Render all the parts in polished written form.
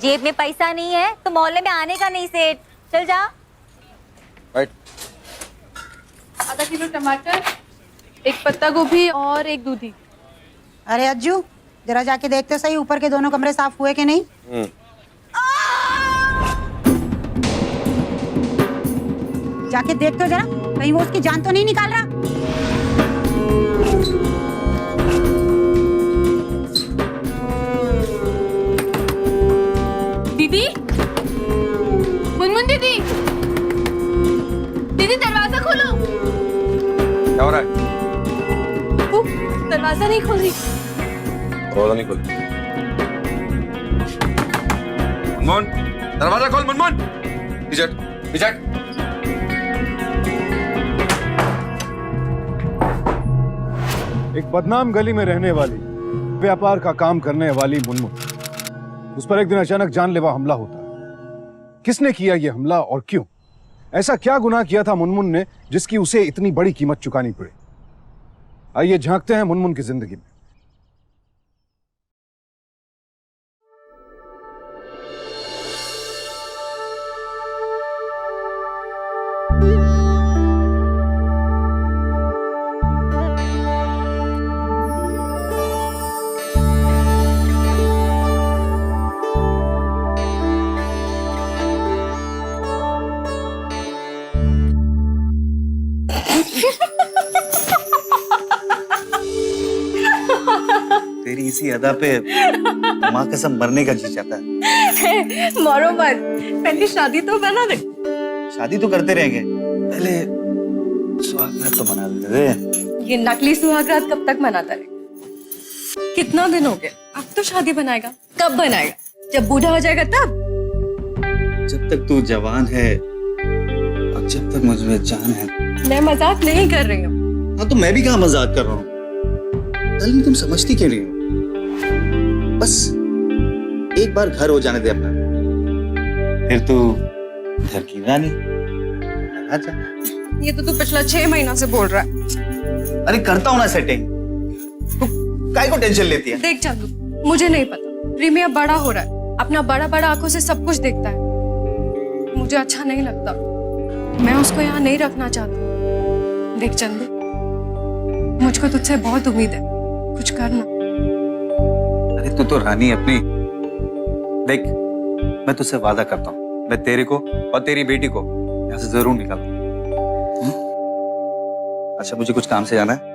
जेब में पैसा नहीं है तो मोहल्ले में आने का नहीं सेठ, चल जा। आधा किलो टमाटर, एक पत्ता गोभी और एक दूधी। अरे अज्जू, जरा जाके देखते सही ऊपर के दोनों कमरे साफ हुए कि नहीं। जाके देख तो जरा, कहीं वो उसकी जान तो नहीं निकाल रहा। दीदी, मुनमुन दीदी, दीदी दरवाजा खोलो। क्या हो रहा है? दरवाजा नहीं खोल रही। दरवाजा नहीं खोल। मुनमुन, दरवाजा खोल मुनमुन। पीछे, पीछे। एक बदनाम गली में रहने वाली, व्यापार का काम करने वाली मुनमुन, उस पर एक दिन अचानक जानलेवा हमला होता है। किसने किया यह हमला और क्यों? ऐसा क्या गुनाह किया था मुनमुन ने जिसकी उसे इतनी बड़ी कीमत चुकानी पड़ी? आइए झांकते हैं मुनमुन की जिंदगी में। तेरी इसी अदा पे माँ कसम मरने का जी चाहता है। मरो मत, पहले शादी तो बना दे। शादी तो करते रहेंगे, पहले सुहागरात तो मना लेते थे। ये नकली सुहागरात कब तक मनाता रहे? कितना दिन हो गया? अब तो शादी बनाएगा। कब बनाएगा? जब बूढ़ा हो जाएगा तब। जब तक तू जवान है और जब तक मुझमें जान है। मैं मजाक नहीं कर रही हूँ। हाँ तो मैं भी कहाँ मजाक कर रहा हूँ। डार्लिंग तुम समझती क्यों नहीं हो? बस एक बार घर हो जाने दे अपना, फिर तू घर की रानी। अच्छा ये तो तू पिछला 6 महीना से बोल रहा है। अरे करता हूँ ना सेटिंग, तू काहे को टेंशन लेती है? देख चंदू, मुझे नहीं पता, रिमी अब बड़ा हो रहा है, अपना बड़ा बड़ा आंखों से सब कुछ देखता है। मुझे अच्छा नहीं लगता, मैं उसको यहाँ नहीं रखना चाहती। देख चंदू, मुझको तुझसे बहुत उम्मीद है, कुछ करना। अरे तू तो रानी अपनी। देख मैं तुझसे वादा करता हूँ, मैं तेरे को और तेरी बेटी को यहाँ से जरूर निकालूंगा। अच्छा मुझे कुछ काम से जाना है।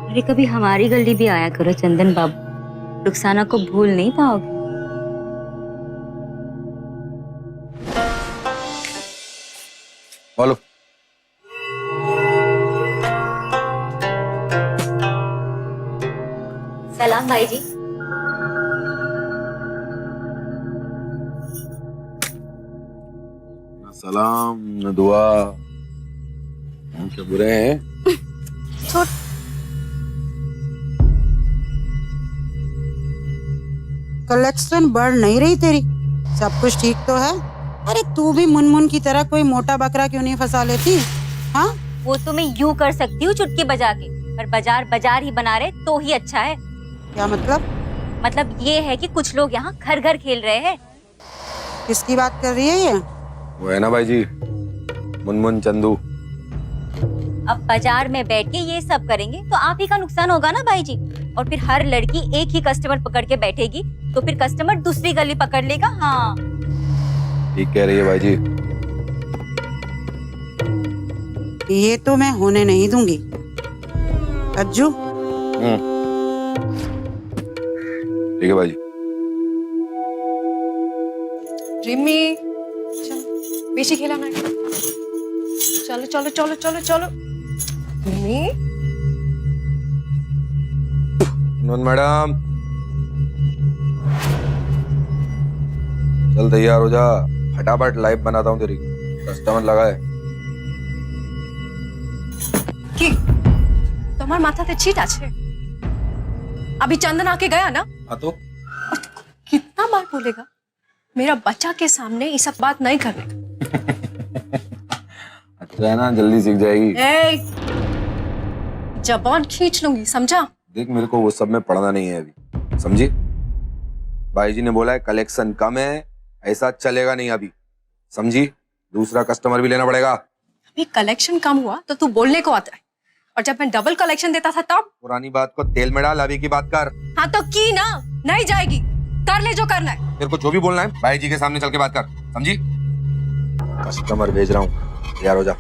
अरे कभी हमारी गली भी आया करो चंदन बाबू, रुखसाना को भूल नहीं पाओगे। बोलो। सलाम भाई जी। न सलाम न दुआ, हम क्या बुरे हैं? कलेक्शन बढ़ नहीं रही तेरी, सब कुछ ठीक तो है? अरे तू भी मुनमुन की तरह कोई मोटा बकरा क्यों नहीं फंसा लेती? हाँ वो तो मैं यूं कर सकती हूँ चुटकी बजा के, पर बाजार बाजार ही बना रहे तो ही अच्छा है। क्या मतलब? मतलब ये है कि कुछ लोग यहाँ घर घर खेल रहे हैं। किसकी बात कर रही है ये? वो है ना भाई जी, मुनमुन चंदू। अब बाजार में बैठ के ये सब करेंगे तो आप ही का नुकसान होगा ना भाई जी। और फिर हर लड़की एक ही कस्टमर पकड़ के बैठेगी तो फिर कस्टमर दूसरी गली पकड़ लेगा। हाँ ठीक कह रही है भाई जी। ये तो मैं होने नहीं दूंगी। अज्जू ठीक है भाई जी। रिमी चल, बेशी खिलाना। चलो चलो चलो चलो चलो। रिमी मुनमुन मैडम चल तैयार हो जा, फटाफट लाइव बनाता हूँ तेरी, कस्टमर लगा है। কি তোমার মাথাতে ছিট আছে? अभी चंदन आके गया ना? हाँ तो कितना बार बोलेगा मेरा बच्चा के सामने ये सब बात नहीं करने का। अच्छा है ना, जल्दी सीख जाएगी। ए, जबान खींच लूंगी, समझा? देख, मेरे को वो सब में पढ़ना नहीं है अभी, समझी? भाई जी ने बोला है कलेक्शन कम है, ऐसा चलेगा नहीं अभी, समझी? दूसरा कस्टमर भी लेना पड़ेगा। अभी कलेक्शन कम हुआ तो तू बोलने को आता है, और जब मैं डबल कलेक्शन देता था तब? पुरानी बात को तेल में डाल, अभी की बात कर। हाँ तो की ना, नहीं जाएगी, कर ले जो करना है। तेरे को जो भी बोलना है भाई जी के सामने चल के बात कर, समझी? कस्टमर भेज रहा हूँ, तैयार हो जा।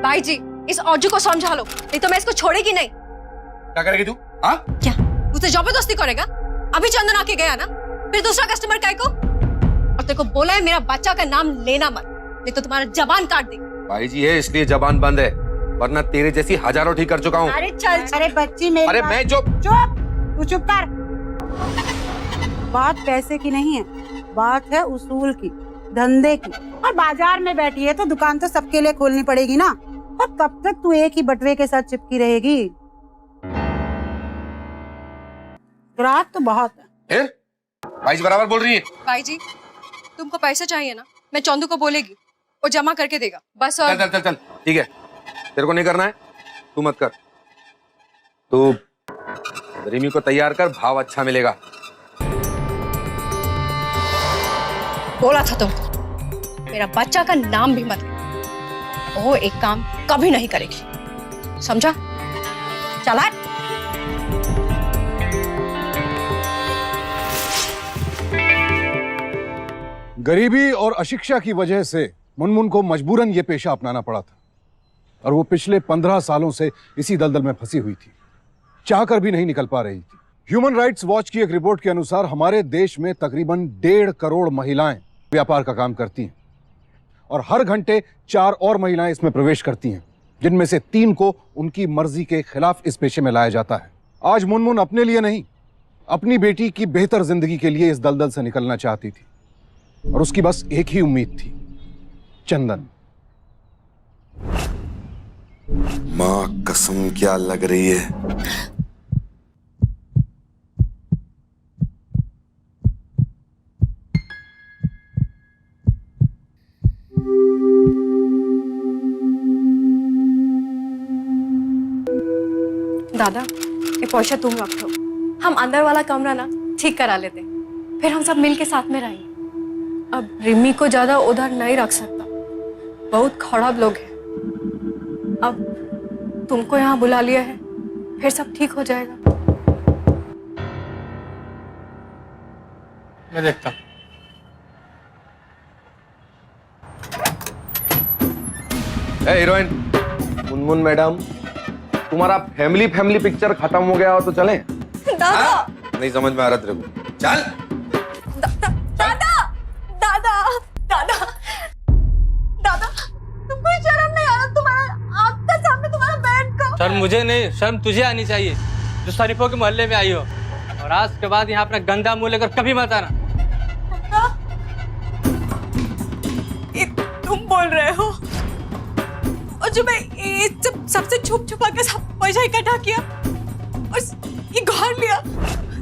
भाई जी, इस औजू को समझा लो, नहीं तो मैं इसको छोड़ेगी नहीं। क्या करेगी तू? हाँ? क्या उसे जबरदस्ती करेगा? अभी चंदन आके गया ना, फिर दूसरा कस्टमर काय को? और तेरे को बोला है मेरा बच्चा का नाम लेना मत, नहीं तो तुम्हारा जबान काट दे। भाई जी है इसलिए जबान बंद है, वरना तेरे जैसी हजारों ठीक कर चुका हूँ। अरे चल, अरे बच्ची मेरी अरे बात- मैं जो चुप, तू चुप कर। बात पैसे की नहीं है, बात है उसूल की, धंधे की। और बाजार में बैठी है तो दुकान तो सबके लिए खोलनी पड़ेगी ना, और कब तक तू एक ही बटवे के साथ चिपकी रहेगी? ग्राहक तो बहुत है। फिर भाई जी बराबर बोल रही है। भाई जी, तुमको पैसा चाहिए ना, मैं चंदू को बोलेगी, वो जमा करके देगा बस। और चल चल चल चल, ठीक है, तेरे को नहीं करना है, तू मत कर। तू रिमी को तैयार कर, भाव अच्छा मिलेगा। बोला था तुमको, मेरा बच्चा का नाम भी मत ले। वो एक काम कभी नहीं करेगी, समझा? चला। गरीबी और अशिक्षा की वजह से मुनमुन को मजबूरन ये पेशा अपनाना पड़ा था, और वो पिछले 15 सालों से इसी दलदल में फंसी हुई थी, चाहकर भी नहीं निकल पा रही थी। ह्यूमन राइट्स वॉच की एक रिपोर्ट के अनुसार हमारे देश में तकरीबन 1.5 करोड़ महिलाएं व्यापार का काम करती हैं, और हर घंटे 4 और महिलाएं इसमें प्रवेश करती हैं, जिनमें से 3 को उनकी मर्जी के खिलाफ इस पेशे में लाया जाता है। आज मुनमुन अपने लिए नहीं, अपनी बेटी की बेहतर जिंदगी के लिए इस दलदल से निकलना चाहती थी, और उसकी बस एक ही उम्मीद थी, चंदन। माँ कसम क्या लग रही है। दादा, ये पैसा तुम रखो, हम अंदर वाला कमरा ना ठीक करा लेते, फिर हम सब मिल के साथ में रहेंगे। अब रिमी को ज्यादा उधर नहीं रख सकता, बहुत खराब लोग हैं। अब तुमको यहाँ बुला लिया है, फिर सब ठीक हो जाएगा। मैं देखता हूँ। हीरोइन मुनमुन मैडम, तुम्हारा फैमिली पिक्चर खत्म हो गया हो तो चलें? दादा, नहीं समझ में आ रहा तेरे को, चल। दादा, दादा, दादा, दादा, तुमको शर्म नहीं आ रहा? तुम्हारा आपका सामने तुम्हारा बहन को। शर्म मुझे नहीं, शर्म तुझे आनी चाहिए, जो शरीफों के मोहल्ले में आई हो। और आज के बाद यहाँ अपना गंदा मुंह लेकर कभी मत आना। ये तुम बोल रहे हो? और जो मैं ये सबसे छुप छुपा के सब पैसा इकट्ठा किया और ये घर लिया।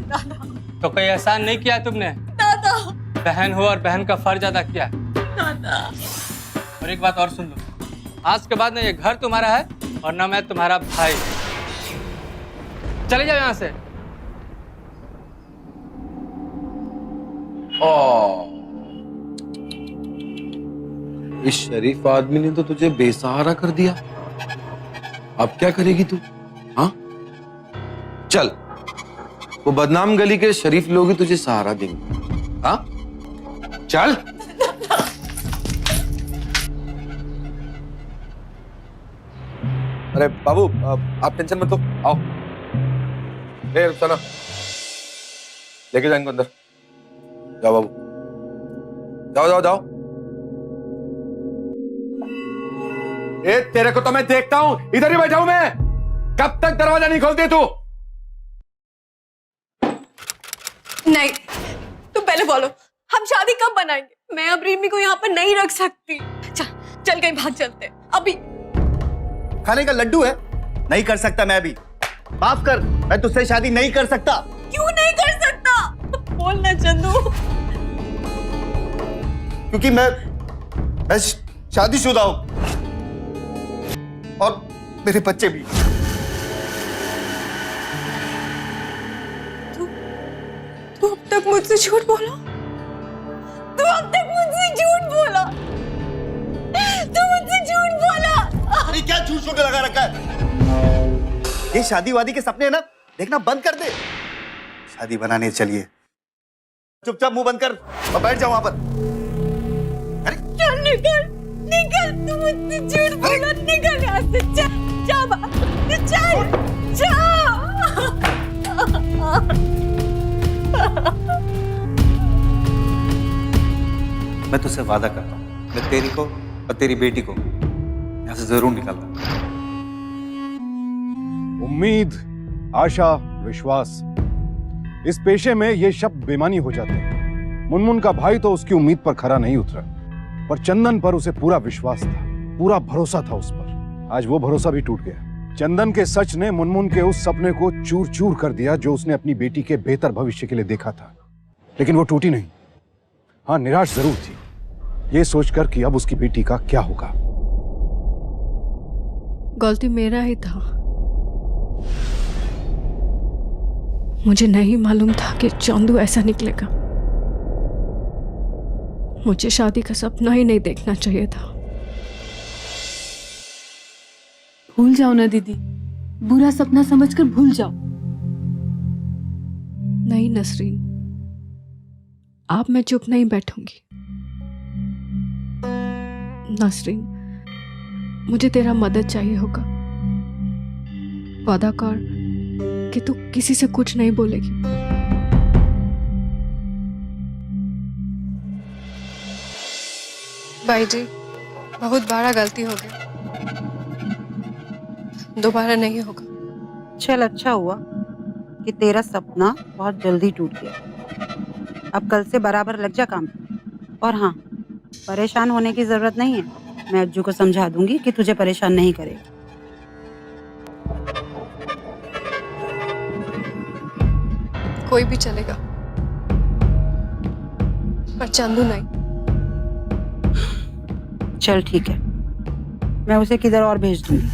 दादा, तो कोई एहसान नहीं किया तुमने? दादा, बहन हो और बहन का फर्ज अदा किया। दादा। और एक बात और सुन लो, आज के बाद ना ये घर तुम्हारा है और ना मैं तुम्हारा भाई। चले जाओ यहाँ से। इस शरीफ आदमी ने तो तुझे बेसहारा कर दिया, अब क्या करेगी तू? हाँ चल, वो बदनाम गली के शरीफ लोग ही तुझे सहारा देंगे। हाँ चल। अरे बाबू, आप टेंशन मत लो, आओ। रुखसाना, लेके जाएंगे अंदर। जाओ बाबू, जाओ जाओ जाओ। तेरे को तो मैं देखता हूं, इधर ही बैठा हूं मैं। कब तक दरवाजा नहीं खोलती तू? नहीं, तुम पहले बोलो, हम शादी कब बनाएंगे? मैं अब रिमी को यहाँ पर नहीं रख सकती। चल चल कहीं भाग चलते हैं, अभी। खाने का लड्डू है, नहीं कर सकता मैं अभी। माफ कर, मैं तुझसे शादी नहीं कर सकता। क्यों नहीं कर सकता? बोल ना चंदू। क्योंकि मैं शादीशुदा हूं और मेरे बच्चे भी। तू अब तक मुझसे झूठ बोला? तू अब तक मुझसे झूठ बोला? तू मुझसे झूठ बोला? अरे क्या झूठ के लगा रखा है? ये शादी वादी के सपने है ना, देखना बंद कर दे। शादी बनाने चलिए, चुपचाप मुंह बंद कर और बैठ जाओ वहां पर। अरे चल निकल, निकल, तू मुझसे झूठ बोला, निकल यहाँ से, चल, जा बाहर, चल, जा। मैं तुझसे वादा करता हूँ, मैं तेरी को और तेरी बेटी को यहाँ से जरूर निकालता। उम्मीद, आशा, विश्वास, इस पेशे में ये शब्द बेमानी हो जाते हैं। मुनमुन का भाई तो उसकी उम्मीद पर खरा नहीं उतरा, पर चंदन पर उसे पूरा विश्वास था, पूरा भरोसा था उस पर। आज वो भरोसा भी टूट गया। चंदन के सच ने मुनमुन के उस सपने को चूर चूर कर दिया जो उसने अपनी बेटी के बेहतर भविष्य के लिए देखा था। लेकिन वो टूटी नहीं, हाँ निराश जरूर थी, ये सोचकर कि अब उसकी बेटी का क्या होगा। गलती मेरा ही था। मुझे नहीं मालूम था कि चंदू ऐसा निकलेगा। मुझे शादी का सपना ही नहीं देखना चाहिए था। भूल जाओ ना दीदी, बुरा सपना समझकर भूल जाओ। नहीं नसरीन, अब मैं चुप नहीं बैठूंगी। नसरीन, मुझे तेरा मदद चाहिए होगा। वादा कर कि तू किसी से कुछ नहीं बोलेगी। भाई जी, बहुत बड़ा गलती हो गया, दोबारा नहीं होगा। चल अच्छा हुआ कि तेरा सपना बहुत जल्दी टूट गया। अब कल से बराबर लग जा काम पे। और हाँ, परेशान होने की जरूरत नहीं है, मैं अज्जू को समझा दूंगी कि तुझे परेशान नहीं करेगा। कोई भी चलेगा, पर चंदू नहीं। चल ठीक है, मैं उसे किधर और भेज दूंगी।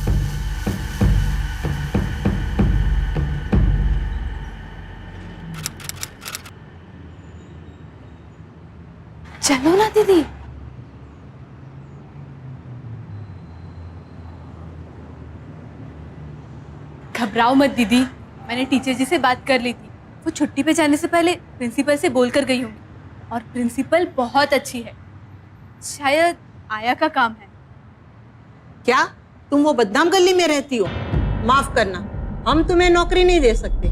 चलो ना दीदी। घबराओ मत दीदी, मैंने टीचर जी से बात कर ली थी। वो छुट्टी पे जाने से पहले प्रिंसिपल से बोल कर गई होंगी, और प्रिंसिपल बहुत अच्छी है। शायद आया का काम है। क्या तुम वो बदनाम गली में रहती हो? माफ करना, हम तुम्हें नौकरी नहीं दे सकते।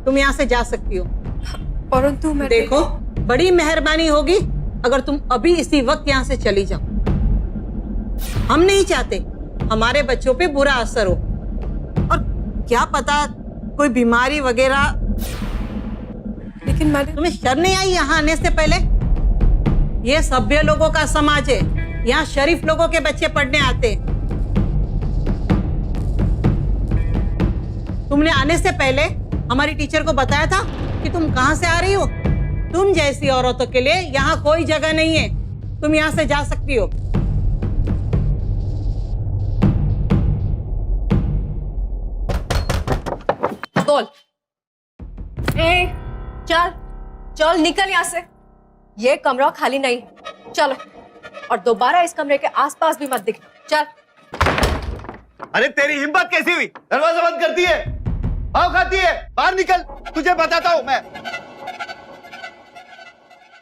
तुम यहाँ से जा सकती हो। परंतु मैं देखो, बड़ी मेहरबानी होगी अगर तुम अभी इसी वक्त यहाँ से चली जाओ। हम नहीं चाहते हमारे बच्चों पे बुरा असर हो, और क्या पता कोई बीमारी वगैरह। लेकिन मैंने तुम्हें शर्म नहीं आई यहाँ आने से पहले? ये सभ्य लोगों का समाज है, यहाँ शरीफ लोगों के बच्चे पढ़ने आते हैं। तुमने आने से पहले हमारी टीचर को बताया था कि तुम कहाँ से आ रही हो? तुम जैसी औरतों के लिए यहाँ कोई जगह नहीं है, तुम यहाँ से जा सकती हो। बोल। चल चल, निकल यहाँ से। ये कमरा खाली नहीं है, चलो। और दोबारा इस कमरे के आसपास भी मत दिखना। चल। अरे तेरी हिम्मत कैसी हुई? दरवाजा बंद करती है, भाव खाती है। बाहर निकल, तुझे बताता हूं मैं।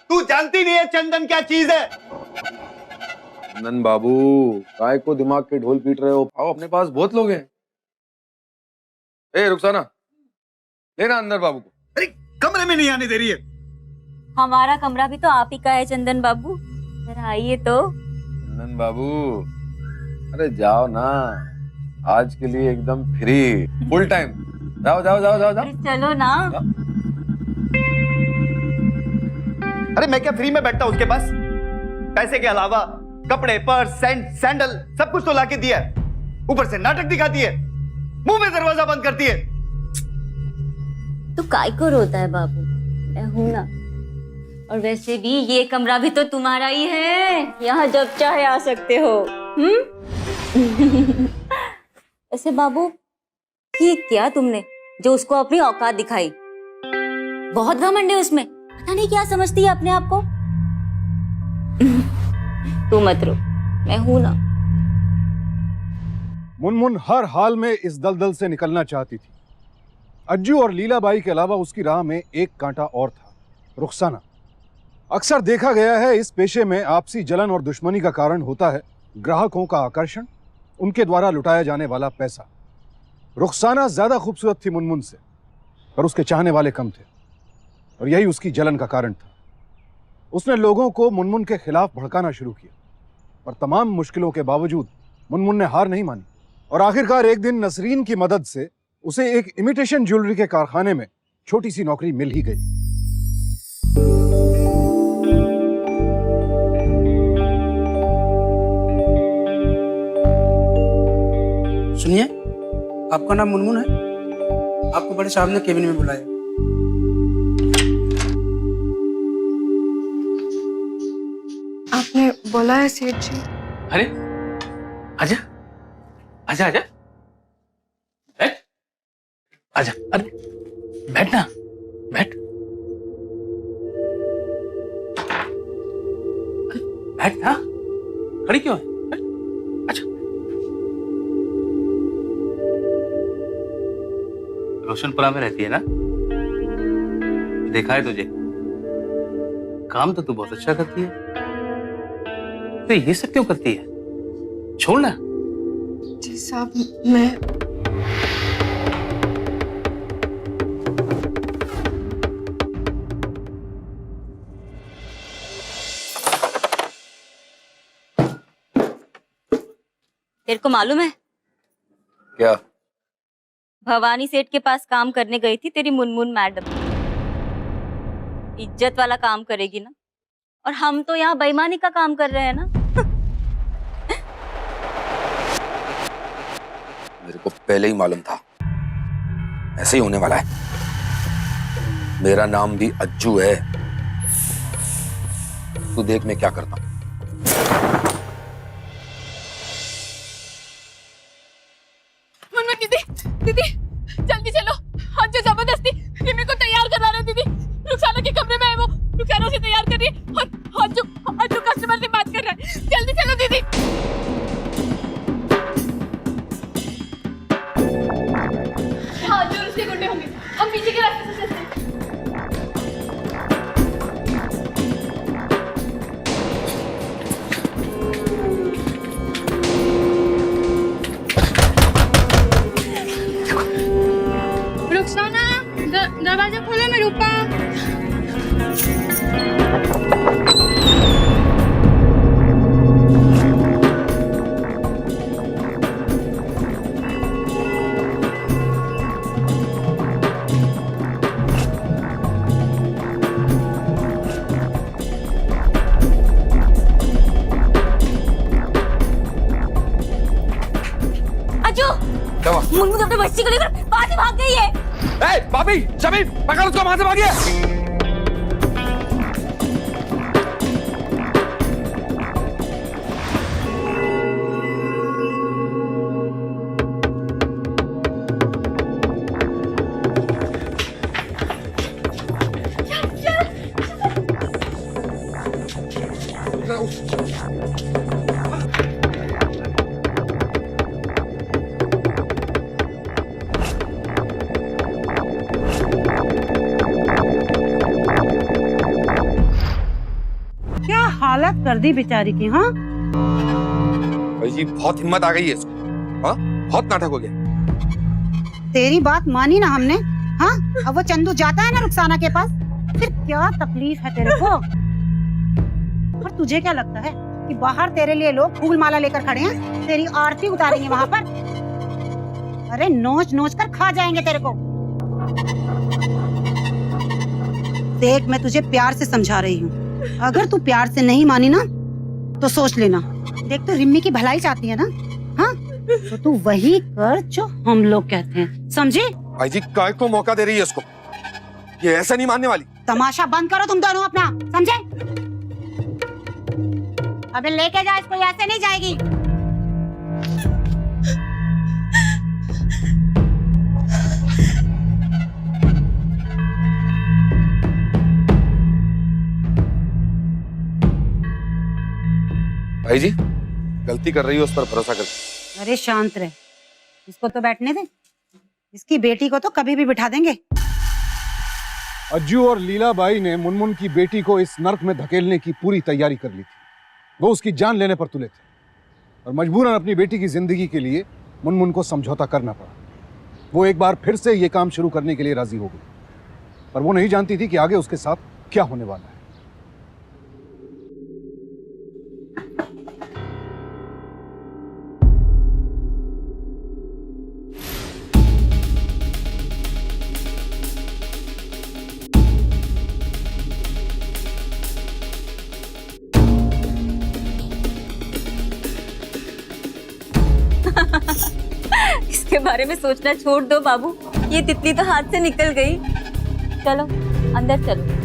तू जानती नहीं है चंदन क्या चीज है। नंदन बाबू, काय को दिमाग के ढोल पीट रहे हो? आओ, अपने पास बहुत लोग हैं। ए रुखसाना, लेना अंदर बाबू को। अरे कमरे में नहीं आने दे रही है। हमारा कमरा भी तो आप ही का है चंदन बाबू, जरा आइए तो। नंदन बाबू, अरे जाओ ना, आज के लिए एकदम फ्री, फुल टाइम। जाओ जाओ जाओ जाओ जाओ। अरे चलो ना। अरे मैं क्या फ्री में बैठता हूं उसके पास? पैसे के अलावा कपड़े, पर्स, सेंट, सैंडल सब कुछ तो लाके दिया है। ऊपर से नाटक दिखाती है, मुंह में दरवाजा बंद करती है। तो काय को रोता है बाबू, मैं हूं ना। और वैसे भी ये कमरा भी तो तुम्हारा ही है, यहाँ जब चाहे आ सकते हो। ऐसे बाबू ठीक किया तुमने जो उसको अपनी औकात दिखाई। बहुत घमंड है उसमें, पता नहीं क्या समझती है अपने आप को। तू मत रो, मैं हूं ना। मुनमुन हर हाल में इस दलदल से निकलना चाहती थी। अज्जू और लीलाबाई के अलावा उसकी राह में एक कांटा और था, रुखसाना। अक्सर देखा गया है इस पेशे में आपसी जलन और दुश्मनी का कारण होता है ग्राहकों का आकर्षण, उनके द्वारा लुटाया जाने वाला पैसा। रुखसाना ज्यादा खूबसूरत थी मुनमुन से, पर उसके चाहने वाले कम थे और यही उसकी जलन का कारण था। उसने लोगों को मुनमुन के खिलाफ भड़काना शुरू किया, पर तमाम मुश्किलों के बावजूद मुनमुन ने हार नहीं मानी और आखिरकार एक दिन नसरीन की मदद से उसे एक इमिटेशन ज्वेलरी के कारखाने में छोटी सी नौकरी मिल ही गई। सुनिए, आपका नाम मुनमुन है? आपको बड़े साहब ने केबिन में बुलाया। आपने बोला है सेठ जी? अरे आजा आजा आजा, बैठ, आजा। अरे बैठ ना, बैठ, बैठ ना, खड़ी क्यों है? बैठ। अच्छा, रोशनपुरा में रहती है ना? देखा है तुझे, काम तो तू बहुत अच्छा करती है। तो ये सब क्यों करती है? छोड़ ना। जी साहब, मैं तेरे को मालूम है क्या? भवानी सेठ के पास काम करने गई थी तेरी मुनमुन मैडम। इज्जत वाला काम करेगी ना, और हम तो यहाँ बेईमानी का काम कर रहे हैं ना। मेरे को पहले ही मालूम था ऐसे ही होने वाला है। मेरा नाम भी अज्जू है। तू देख मैं क्या करता हूं। मुनमुन दीदी, दीदी जल्दी चलो, आज जो जबरदस्ती रिमी को तैयार करा रहे दीदी। रुखसाना के कमरे में है वो, रुखसाना से तैयार कर रही है और अज्जू कस्टमर से बात कर रहा है। जल्दी चलो दीदी। हाँ, जो उसके गुंडे होंगे, हम पीछे के रास्ते से चलते हैं। रुखसाना, दरवाजा खोलो, मैं रूपा। अज्जू, क्या हुआ? मुनमुन अपने बच्ची को लेकर बाहर से भाग गई है। ए, भाभी, शमी, पकड़ उसको, वहां से भागिए। क्या हालत कर दी बेचारी की। हाँ, भाई जी बहुत हिम्मत आ गई है इसको। हाँ, बहुत नाटक हो गया। तेरी बात मानी ना हमने। हाँ, अब वो चंदू जाता है ना रुखसाना के पास, फिर क्या तकलीफ है तेरे को? और तुझे क्या लगता है कि बाहर तेरे लिए लोग फूल माला लेकर खड़े हैं, तेरी आरती उतारेंगे वहाँ पर? अरे नोच नोच कर खा जाएंगे तेरे को। देख, मैं तुझे प्यार से समझा रही हूँ, अगर तू प्यार से नहीं मानी ना तो सोच लेना देख तो रिम्मी की भलाई चाहती है ना, हाँ तो तू वही कर जो हम लोग कहते हैं, समझे? भाई जी काय को मौका दे रही है इसको, ये ऐसा नहीं मानने वाली। तमाशा बंद करो तुम दोनों अपना, समझे? अबे लेके जा इसको, ऐसे नहीं जाएगी। भाई जी गलती कर रही है, उस पर भरोसा कर। अरे शांत रहे, इसको तो बैठने दे, इसकी बेटी को तो कभी भी बिठा देंगे। अज्जू और लीलाबाई ने मुनमुन की बेटी को इस नर्क में धकेलने की पूरी तैयारी कर ली थी। वो उसकी जान लेने पर तुले थे और मजबूरन अपनी बेटी की जिंदगी के लिए मुनमुन को समझौता करना पड़ा। वो एक बार फिर से ये काम शुरू करने के लिए राजी हो गई, पर वो नहीं जानती थी कि आगे उसके साथ क्या होने वाला है। इसके बारे में सोचना छोड़ दो बाबू, ये तितली तो हाथ से निकल गई। चलो अंदर चलो।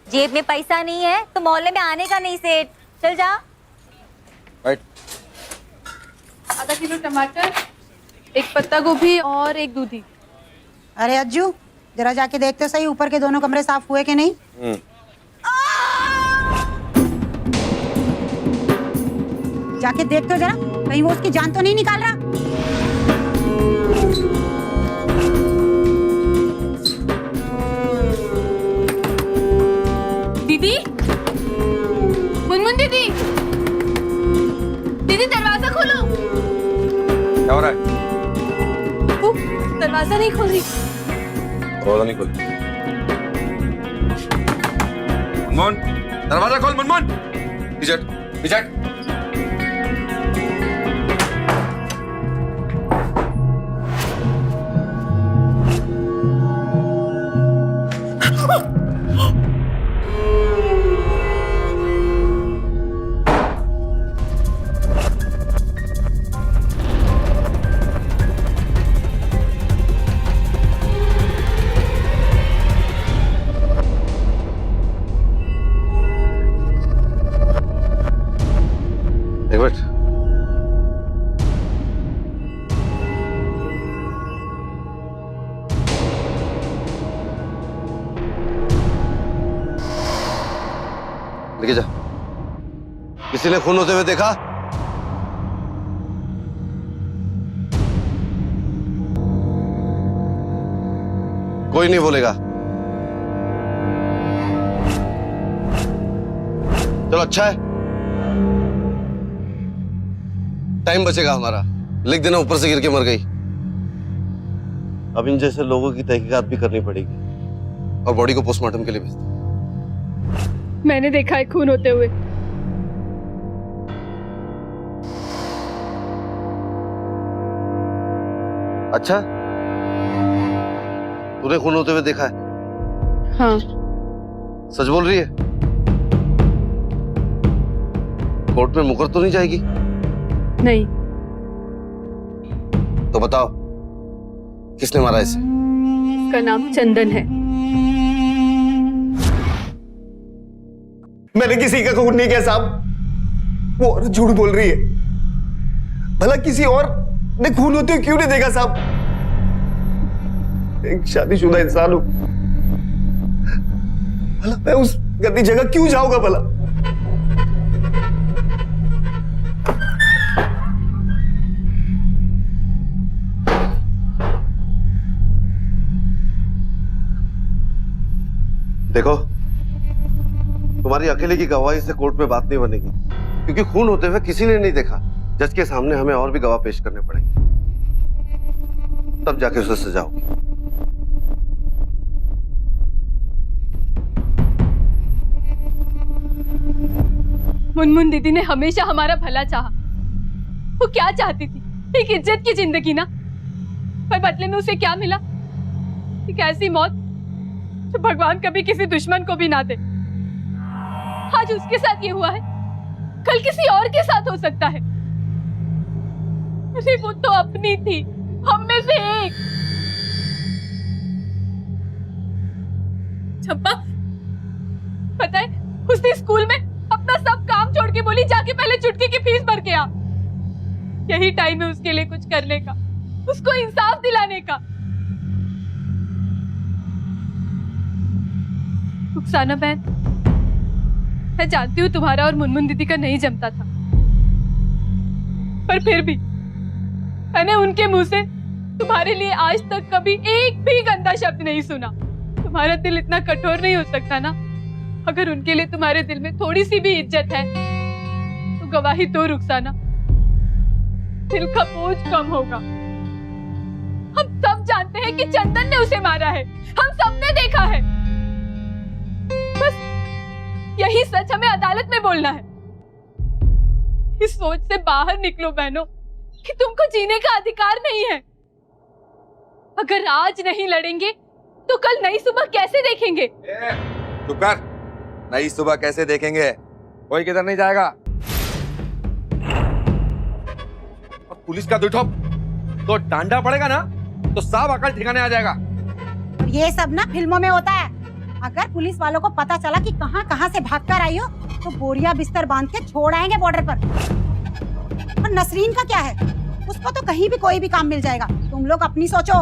जेब में पैसा नहीं है तो मोहल्ले में आने का नहीं सेठ, चल जा। आधा किलो टमाटर, एक पत्ता गोभी और एक दूधी। अरे अज्जू जरा जाके देखते सही ऊपर के दोनों कमरे साफ हुए कि नहीं। जाके देखते हो जरा, कहीं वो उसकी जान तो नहीं निकाल रहा। दीदी, मुनमुन दीदी, दीदी दरवाजा खोलो। क्या हो रहा है? दरवाजा नहीं खोल रही। दरवाजा नहीं खोल। मुनमुन दरवाजा खोल। मुनमुन पीछे पीछे। एक मिनट, लेके जा। किसी ने खून होते हुए देखा? कोई नहीं बोलेगा। चलो अच्छा है, टाइम बचेगा हमारा। लिख देना ऊपर से गिर के मर गई। अब इन जैसे लोगों की तहकीकात भी करनी पड़ेगी और बॉडी को पोस्टमार्टम के लिए भेज दो। मैंने देखा है खून होते हुए। अच्छा, तूने खून होते हुए देखा है? हाँ। सच बोल रही है? कोर्ट में मुकर तो नहीं जाएगी? नहीं। तो बताओ किसने मारा इसे? इसका नाम चंदन है। मैंने किसी का खून नहीं किया साहब। वो औरत झूठ बोल रही है। भला किसी और ने खून होते हुए क्यों नहीं देखा साहब? एक शादीशुदा इंसान हूं, भला मैं उस गंदी जगह क्यों जाऊंगा भला? देखो, तुम्हारी अकेले की गवाही से कोर्ट में बात नहीं बनेगी, क्योंकि खून होते हुए किसी ने नहीं देखा। जज के सामने हमें और भी गवाह पेश करने पड़ेंगे, तब जाके उसे सजा होगी। मुनमुन दीदी ने हमेशा हमारा भला चाहा। वो क्या चाहती थी? एक इज्जत की जिंदगी ना, पर बदले में उसे क्या मिला? एक ऐसी मौत जो भगवान कभी किसी दुश्मन को भी ना दे। आज उसके साथ ये हुआ है, कल किसी और के साथ हो सकता है। अरे वो तो अपनी थी, हम में से एक। छप्पा, पता है उसने स्कूल में अपना सब काम छोड़ के बोली जाके पहले चुटकी की फीस भर के आ। यही टाइम है उसके लिए कुछ करने का, उसको इंसाफ दिलाने का। रुखसाना बहन, मैं जानती हूँ तुम्हारा और मुनमुन दीदी का नहीं जमता था, पर फिर भी मैंने उनके मुंह से तुम्हारे लिए आज तक कभी एक भी गंदा शब्द नहीं सुना। तुम्हारा दिल इतना कठोर नहीं हो सकता ना। अगर उनके लिए तुम्हारे दिल में थोड़ी सी भी इज्जत है तो गवाही दो रुखसाना, दिल का बोझ कम होगा। हम सब जानते हैं कि चंदन ने उसे मारा है, हम सबने देखा है। बस यही सच हमें अदालत में बोलना है। इस सोच से बाहर निकलो बहनों कि तुमको जीने का अधिकार नहीं है। अगर आज नहीं लड़ेंगे तो कल नई सुबह कैसे देखेंगे? चुप कर। नई सुबह कैसे देखेंगे? कोई किधर नहीं जाएगा। और पुलिस का दुठो तो डांडा पड़ेगा ना तो सब अकल ठिकाने आ जाएगा। ये सब ना फिल्मों में होता है। अगर पुलिस वालों को पता चला कि कहां कहां से भागकर आई हो तो बोरिया बिस्तर बांध के छोड़ आएंगे बॉर्डर पर। और नसरीन का क्या है? उसको तो कहीं भी कोई भी काम मिल जाएगा। तुम लोग अपनी सोचो।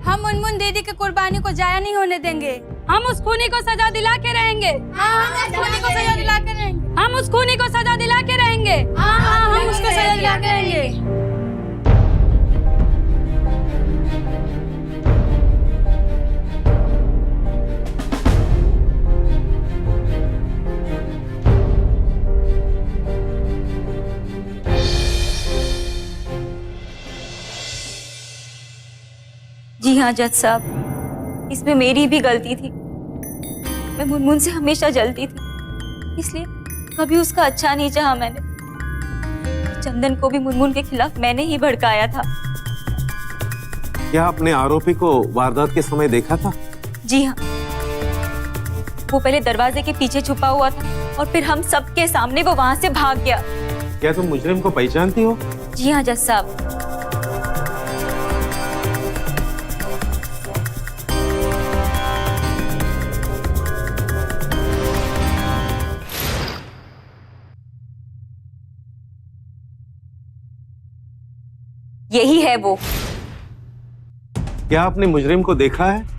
हम मुनमुन दीदी की कुर्बानी को जाया नहीं होने देंगे। हम उस खूनी को सजा दिला के रहेंगे। हम उस खूनी को सजा दिला के रहेंगे। हम उस खूनी को सजा दिला के रहेंगे। हम उसको सजा दिला के रहेंगे। जी हाँ जज साहब, इसमें मेरी भी गलती थी। मैं मुनमुन से हमेशा जलती थी, इसलिए कभी उसका अच्छा नहीं चाहा मैंने। चंदन को भी मुनमुन के खिलाफ मैंने ही भड़काया था। क्या आपने आरोपी को वारदात के समय देखा था? जी हाँ, वो पहले दरवाजे के पीछे छुपा हुआ था और फिर हम सबके सामने वो वहां से भाग गया। क्या तुम मुजरिम को पहचानती हो? जी हाँ जज साहब। यही है वो। क्या आपने मुजरिम को देखा है?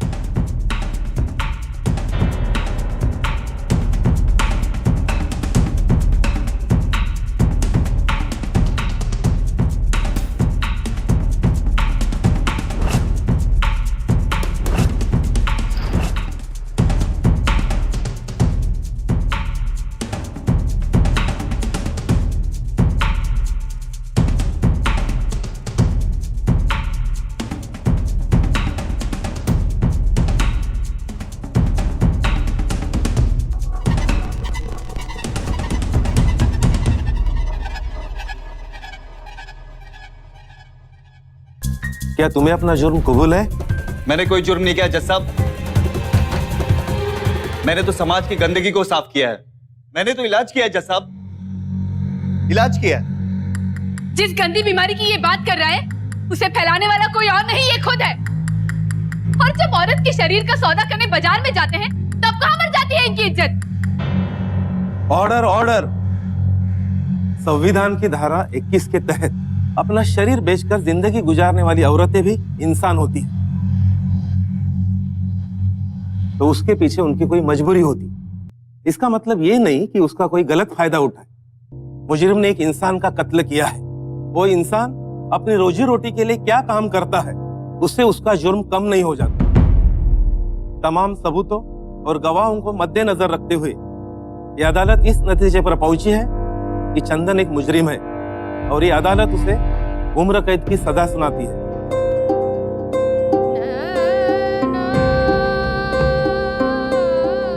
क्या तुम्हें अपना जुर्म कबूल है? मैंने कोई जुर्म नहीं किया जज साहब। मैंने तो समाज की गंदगी को साफ किया है। मैंने तो इलाज किया है जज साहब, इलाज किया है। जिस गंदी बीमारी की ये बात कर रहा है उसे फैलाने वाला कोई और नहीं, ये खुद है। और जब औरत के शरीर का सौदा करने बाजार में जाते हैं तब कहां मर जाते जाती है इनकी इज्जत। Order order. संविधान की धारा 21 के तहत अपना शरीर बेचकर जिंदगी गुजारने वाली औरतें भी इंसान होती हैं, तो उसके पीछे उनकी कोई मजबूरी होती। इसका मतलब ये नहीं कि उसका कोई गलत फायदा उठाए। मुजरिम ने एक इंसान का कत्ल किया है, वो इंसान अपनी रोजी रोटी के लिए क्या काम करता है उससे उसका जुर्म कम नहीं हो जाता। तमाम सबूतों और गवाहों को मद्देनजर रखते हुए ये अदालत इस नतीजे पर पहुंची है कि चंदन एक मुजरिम है और ये अदालत उसे उम्र कैद की सजा सुनाती है।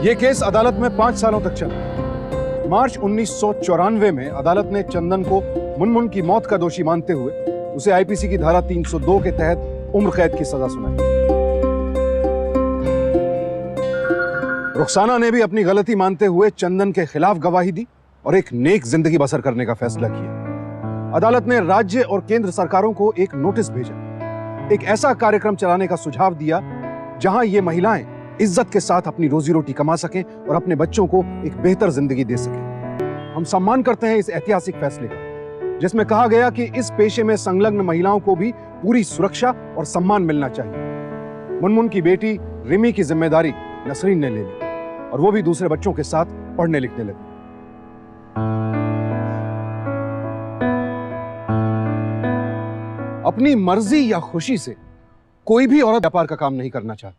ये केस अदालत में 5 सालों तक चला। मार्च 1994 में अदालत ने चंदन को मुनमुन की मौत का दोषी मानते हुए उसे आईपीसी की धारा 302 के तहत उम्र कैद की सजा सुनाई। रुखसाना ने भी अपनी गलती मानते हुए चंदन के खिलाफ गवाही दी और एक नेक जिंदगी बसर करने का फैसला किया। अदालत ने राज्य और केंद्र सरकारों को एक नोटिस भेजा, एक ऐसा कार्यक्रम चलाने का सुझाव दिया जहां ये महिलाएं इज्जत के साथ अपनी रोजी रोटी कमा सकें और अपने बच्चों को एक बेहतर जिंदगी दे सकें। हम सम्मान करते हैं इस ऐतिहासिक फैसले का, जिसमें कहा गया कि इस पेशे में संलग्न महिलाओं को भी पूरी सुरक्षा और सम्मान मिलना चाहिए। मुनमुन की बेटी रिमी की जिम्मेदारी नसरीन ने ले ली और वो भी दूसरे बच्चों के साथ पढ़ने लिखने लगी। अपनी मर्जी या खुशी से कोई भी औरत व्यापार का काम नहीं करना चाहती।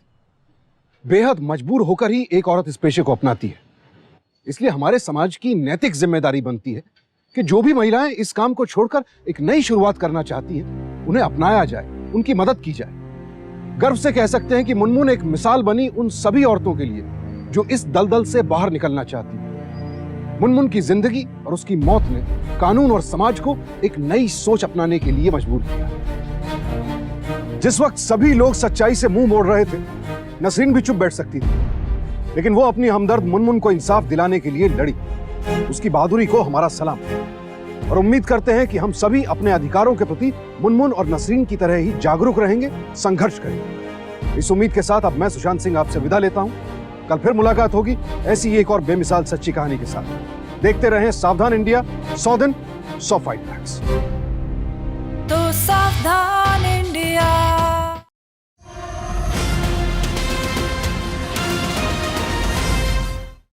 बेहद मजबूर होकर ही एक औरत इस पेशे को अपनाती है। इसलिए हमारे समाज की नैतिक जिम्मेदारी बनती है कि जो भी महिलाएं इस काम को छोड़कर एक नई शुरुआत करना चाहती हैं, उन्हें अपनाया जाए, उनकी मदद की जाए। गर्व से कह सकते हैं कि मुनमुन एक मिसाल बनी उन सभी औरतों के लिए जो इस दलदल से बाहर निकलना चाहती हैं। मुनमुन की जिंदगी और उसकी मौत ने कानून और समाज को एक नई सोच अपनाने के लिए मजबूर किया। जिस वक्त सभी लोग सच्चाई से मुंह मोड़ रहे थे, नसरीन भी चुप बैठ सकती थी, लेकिन वो अपनी हमदर्द मुनमुन को इंसाफ दिलाने के लिए लड़ी। उसकी बहादुरी को हमारा सलाम और उम्मीद करते हैं कि हम सभी अपने अधिकारों के प्रति मुनमुन और नसरीन की तरह ही जागरूक रहेंगे, संघर्ष करेंगे। इस उम्मीद के साथ अब मैं सुशांत सिंह आपसे विदा लेता हूं। कल फिर मुलाकात होगी ऐसी एक और बेमिसाल सच्ची कहानी के साथ। देखते रहें सावधान इंडिया, 100 दिन 100 फाइट बैक्स। तो सावधान इंडिया।